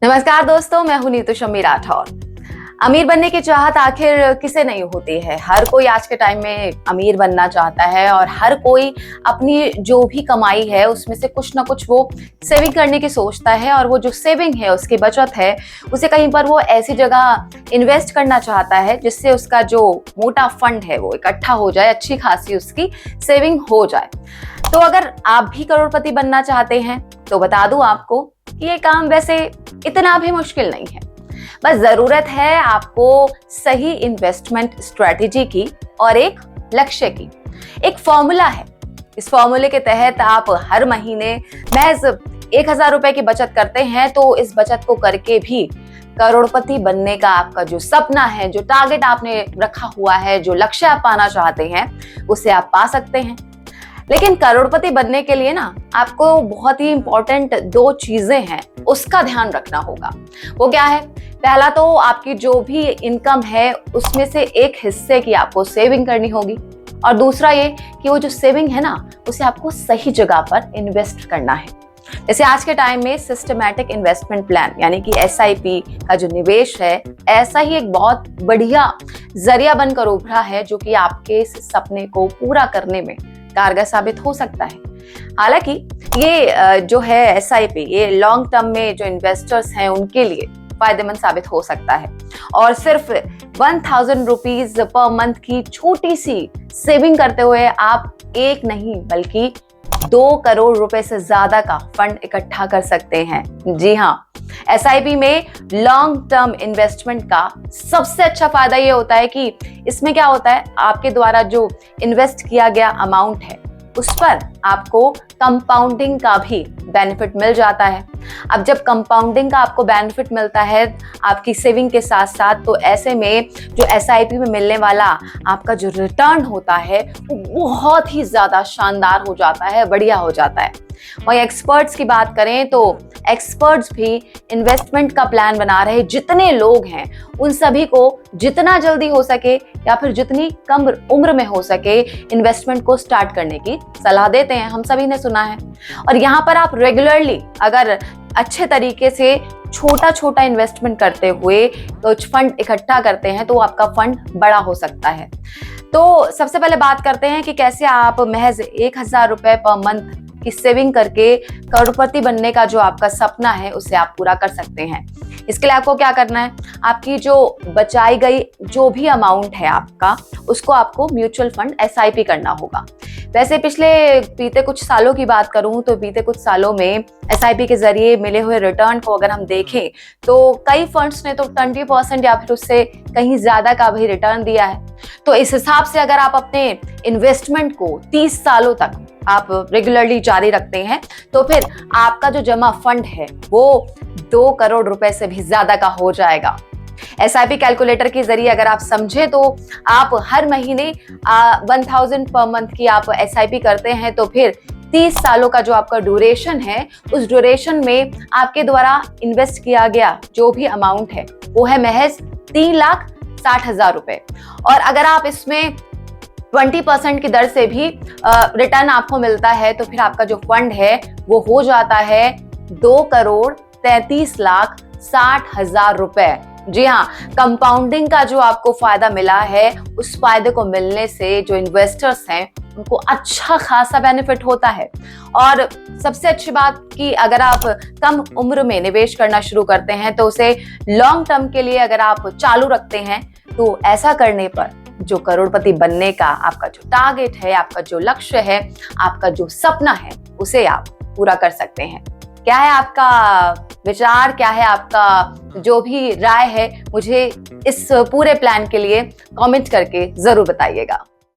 नमस्कार दोस्तों, मैं हूं नीतू शम्मी राठौर। अमीर बनने की चाहत आखिर किसे नहीं होती है। हर कोई आज के टाइम में अमीर बनना चाहता है और हर कोई अपनी जो भी कमाई है उसमें से कुछ ना कुछ वो सेविंग करने की सोचता है और वो जो सेविंग है, उसकी बचत है, उसे कहीं पर वो ऐसी जगह इन्वेस्ट करना चाहता है जिससे उसका जो मोटा फंड है वो इकट्ठा हो जाए, अच्छी खासी उसकी सेविंग हो जाए। तो अगर आप भी करोड़पति बनना चाहते हैं तो बता दूं आपको कि ये काम वैसे इतना भी मुश्किल नहीं है। बस जरूरत है आपको सही इन्वेस्टमेंट स्ट्रेटेजी की और एक लक्ष्य की। एक फॉर्मूला है, इस फॉर्मूले के तहत आप हर महीने महज 1000 रुपए की बचत करते हैं तो इस बचत को करके भी करोड़पति बनने का आपका जो सपना है, जो टारगेट आपने रखा हुआ है, जो लक्ष्य आप पाना चाहते हैं, उसे आप पा सकते हैं। लेकिन करोड़पति बनने के लिए ना आपको बहुत ही इंपॉर्टेंट 2 चीजें हैं, उसका ध्यान रखना होगा। वो क्या है? पहला तो आपकी जो भी इनकम है उसमें से एक हिस्से की आपको सेविंग करनी होगी और दूसरा ये कि वो जो सेविंग है ना उसे आपको सही जगह पर इन्वेस्ट करना है। जैसे आज के टाइम में सिस्टमैटिक इन्वेस्टमेंट प्लान यानी कि SIP का जो निवेश है, ऐसा ही एक बहुत बढ़िया जरिया बनकर उभरा है जो कि आपके सपने को पूरा करने में कारगर साबित हो सकता है। हालांकि ये जो है SIP, ये लॉन्ग टर्म में जो इन्वेस्टर्स हैं उनके लिए फायदेमंद साबित हो सकता है और सिर्फ 1000 रुपीज पर मंथ की छोटी सी सेविंग करते हुए आप एक नहीं बल्कि 2 करोड़ रुपए से ज्यादा का फंड इकट्ठा कर सकते हैं। जी हाँ, SIP में लॉन्ग टर्म इन्वेस्टमेंट का सबसे अच्छा फायदा ये होता है कि इसमें क्या होता है, आपके द्वारा जो इन्वेस्ट किया गया अमाउंट है उस पर आपको कंपाउंडिंग का भी बेनिफिट मिल जाता है। अब जब कंपाउंडिंग का आपको बेनिफिट मिलता है आपकी सेविंग के साथ साथ, तो ऐसे में जो SIP में मिलने वाला आपका जो रिटर्न होता है वो बहुत ही ज्यादा शानदार हो जाता है, बढ़िया हो जाता है। वहीं एक्सपर्ट्स की बात करें तो एक्सपर्ट्स भी इन्वेस्टमेंट का प्लान बना रहे जितने लोग हैं उन सभी को जितना जल्दी हो सके या फिर जितनी कम उम्र में हो सके इन्वेस्टमेंट को स्टार्ट करने की सलाह देते हैं। हम सभी ने सुना है। और यहाँ पर आप रेगुलरली अगर अच्छे तरीके से छोटा छोटा इन्वेस्टमेंट करते हुए कुछ फंड इकट्ठा करते हैं तो आपका फंड बड़ा हो सकता है। तो सबसे पहले बात करते हैं कि कैसे आप महज 1000 रुपए पर मंथ की सेविंग करके करोड़पति बनने का जो आपका सपना है उसे आप पूरा कर सकते हैं। इसके लिए आपको क्या करना है, आपकी जो बचाई गई जो भी अमाउंट है आपका, उसको आपको म्यूचुअल फंड SIP करना होगा। वैसे बीते कुछ सालों की बात करूं तो बीते कुछ सालों में SIP के जरिए मिले हुए रिटर्न को अगर हम देखें तो कई फंड्स ने तो 20% या फिर उससे कहीं ज्यादा का भी रिटर्न दिया है। तो इस हिसाब से अगर आप अपने इन्वेस्टमेंट को 30 सालों तक आप रेगुलरली जारी रखते हैं तो फिर आपका जो जमा फंड है वो 2 करोड़ रुपए से भी ज्यादा का हो जाएगा। SIP कैलकुलेटर के जरिए अगर आप समझे तो आप हर महीने 1000 पर मंथ की आप SIP करते हैं तो फिर 30 सालों का जो आपका ड्यूरेशन है, उस ड्यूरेशन में आपके द्वारा इन्वेस्ट किया गया जो भी अमाउंट है वो है महज 3,60,000 रुपए। और अगर आप इसमें 20% की दर से भी रिटर्न आपको मिलता है तो फिर आपका जो फंड है वो हो जाता है 2,33,60,000 रुपए। जी हाँ, कंपाउंडिंग का जो आपको फायदा मिला है उस फायदे को मिलने से जो इन्वेस्टर्स हैं उनको अच्छा खासा बेनिफिट होता है। और सबसे अच्छी बात कि अगर आप कम उम्र में निवेश करना शुरू करते हैं तो उसे लॉन्ग टर्म के लिए अगर आप चालू रखते हैं तो ऐसा करने पर जो करोड़पति बनने का आपका जो टारगेट है, आपका जो लक्ष्य है, आपका जो सपना है, उसे आप पूरा कर सकते हैं। क्या है आपका विचार, क्या है आपका जो भी राय है, मुझे इस पूरे प्लान के लिए कमेंट करके जरूर बताइएगा।